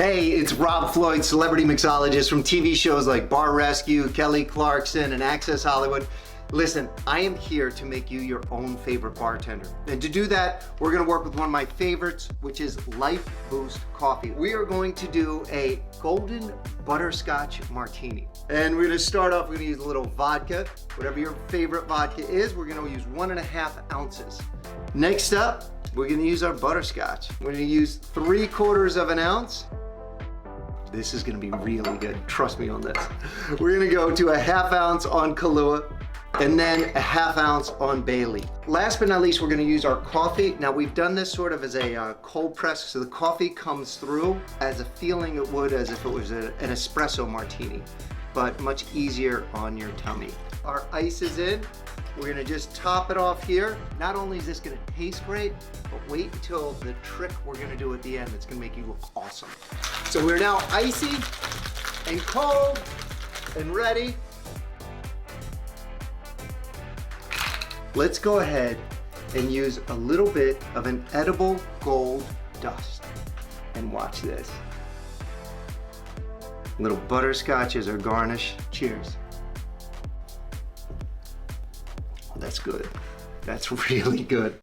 Hey, it's Rob Floyd, celebrity mixologist from TV shows like Bar Rescue, Kelly Clarkson, and Access Hollywood. Listen, I am here to make you your own favorite bartender. And to do that, we're gonna work with one of my favorites, which is Lifeboost Coffee. We are going to do a golden butterscotch martini. And we're gonna start off, we're gonna use a little vodka. Whatever your favorite vodka is, we're gonna use 1.5 ounces. Next up, we're gonna use our butterscotch. We're gonna use 3/4 of an ounce. This is gonna be really good, trust me on this. We're gonna go to 1/2 ounce on Kahlúa, and then 1/2 ounce on Bailey. Last but not least, we're gonna use our coffee. Now we've done this sort of as a cold press, so the coffee comes through as a feeling it would as if it was an espresso martini, but much easier on your tummy. Our ice is in. We're gonna just top it off here. Not only is this gonna taste great, but wait until the trick we're gonna do at the end that's gonna make you look awesome. So we're now icy and cold and ready. Let's go ahead and use a little bit of an edible gold dust. And watch this. Little butterscotch as our garnish. Cheers. That's good. That's really good.